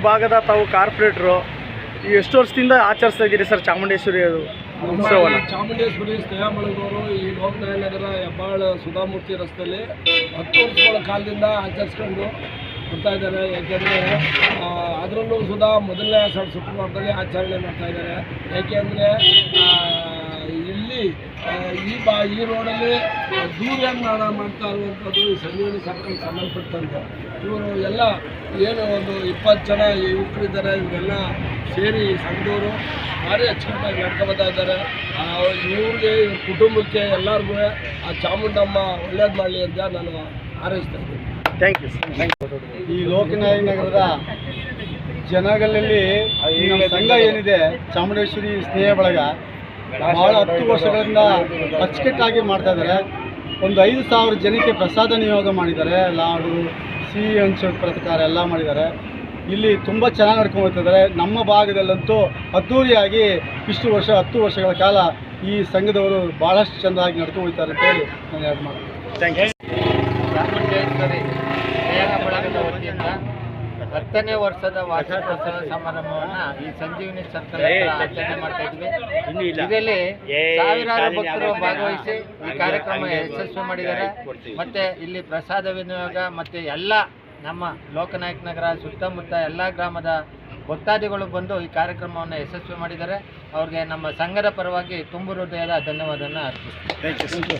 ಭಾಗದ ತಾವು ಕಾರ್ಪೊರೇಟ್ರು ಎಷ್ಟು ವರ್ಷದಿಂದ ಆಚರಿಸ್ತಾ ಇದ್ದೀರಿ ಸರ್ ಚಾಮುಂಡೇಶ್ವರಿ ಉತ್ಸವವನ್ನು? ಚಾಮುಂಡೇಶ್ವರಿ ಸ್ನೇಹಮಳಗವರು ಈ ಲೋಕನಾಯ ನಗರ ಹೆಬ್ಬಾಳ ಸುಧಾಮೂರ್ತಿ ರಸ್ತೆಯಲ್ಲಿ 10 ವರ್ಷಗಳ ಕಾಲದಿಂದ ಆಚರಿಸ್ಕೊಂಡು ಬರ್ತಾ ಇದ್ದಾರೆ. ಯಾಕೆಂದರೆ ಅದರಲ್ಲೂ ಸುಧಾ ಮೊದಲನೇ ಆಷಾಢ ಶುಕ್ರವಾರದಲ್ಲಿ ಆಚರಣೆ ಮಾಡ್ತಾ ಇದ್ದಾರೆ. ಏಕೆಂದರೆ ಇಲ್ಲಿ ಈ ರೋಡಲ್ಲಿ ದೂರ್ಯಾನ ಮಾಡ್ತಾ ಇರುವಂಥದ್ದು ಈ ಸಂಜೀವಿನಿ ಸರ್ಕಲ್ ಸಂಬಂಧಪಟ್ಟಂತೆ ಇವರು ಎಲ್ಲ ಏನು ಒಂದು 20 ಜನ ಯುವಕರಿದ್ದಾರೆ. ಇವರೆಲ್ಲ ಸೇರಿ ಸಂಘದವರು ಭಾರಿ ಅಚ್ಚುಕಟ್ಟಾಗಿ ನಡ್ಕೊಳ್ತಾ ಇದ್ದಾರೆ. ಇವ್ರಿಗೆ ಕುಟುಂಬಕ್ಕೆ ಎಲ್ಲರಿಗೂ ಆ ಚಾಮುಂಡಮ್ಮ ಒಳ್ಳೇದು ಮಾಡಲಿ ಅಂತ ನಾನು ಹಾರೈಸ್ತಾ ಇದ್ದೀನಿ. Thank you. ಈ ಲೋಕನಾಯ ನಗರದ ಜನಗಳಲ್ಲಿ ನಮ್ಮ ಸಂಘ ಏನಿದೆ ಚಾಮುಂಡೇಶ್ವರಿ ಸ್ನೇಹ ಬಳಗ ಭಾಳ 10 ವರ್ಷಗಳಿಂದ ಅಚ್ಚುಕಟ್ಟಾಗಿ ಮಾಡ್ತಾ ಇದ್ದಾರೆ. ಒಂದು 5,000 ಜನಕ್ಕೆ ಪ್ರಸಾದ ನಿಯೋಗ ಮಾಡಿದ್ದಾರೆ. ಲಾಡು, ಸಿಹಿ ಹಂಚೋ ಪ್ರಕಾರ ಎಲ್ಲ ಮಾಡಿದ್ದಾರೆ. ಇಲ್ಲಿ ತುಂಬ ಚೆನ್ನಾಗಿ ನಡ್ಕೊಂಡು ಹೋಗ್ತಿದ್ದಾರೆ. ನಮ್ಮ ಭಾಗದಲ್ಲಂತೂ ಅದ್ದೂರಿಯಾಗಿ ಇಷ್ಟು ವರ್ಷ 10 ವರ್ಷಗಳ ಕಾಲ ಈ ಸಂಘದವರು ಭಾಳಷ್ಟು ಚೆಂದಾಗಿ ನಡ್ಕೊಂಡು ಹೋಗ್ತಾರೆ ಅಂತೇಳಿ ನಾನು ಯಾರು ಮಾಡ್ತೀನಿ. Thank you. ಚಾಮುಂಡೇಶ್ವರಿ ಸ್ನೇಹ ಬಳಗದ ವತಿಯಿಂದ 10ನೇ ವರ್ಷದ ವಾರ್ಷಿಕೋತ್ಸವ ಸಮಾರಂಭವನ್ನು ಈ ಸಂಜೀವಿನಿ ಸರ್ಕಲ್ ಆಚರಣೆ ಮಾಡ್ತಾ ಇದ್ವಿ. ಇದರಲ್ಲಿ ಸಾವಿರಾರು ಭಕ್ತರು ಭಾಗವಹಿಸಿ ಈ ಕಾರ್ಯಕ್ರಮ ಯಶಸ್ವಿ ಮಾಡಿದ್ದಾರೆ. ಮತ್ತು ಇಲ್ಲಿ ಪ್ರಸಾದ ವಿನಿಯೋಗ ಮತ್ತು ಎಲ್ಲ ನಮ್ಮ ಲೋಕನಾಯಕ ನಗರ ಸುತ್ತಮುತ್ತ ಎಲ್ಲ ಗ್ರಾಮದ ಭಕ್ತಾದಿಗಳು ಬಂದು ಈ ಕಾರ್ಯಕ್ರಮವನ್ನು ಯಶಸ್ವಿ ಮಾಡಿದ್ದಾರೆ. ಅವ್ರಿಗೆ ನಮ್ಮ ಸಂಘದ ಪರವಾಗಿ ತುಂಬು ಹೃದಯದ ಧನ್ಯವಾದವನ್ನು ಅರ್ಪಿಸ್ತೀನಿ. Thank you.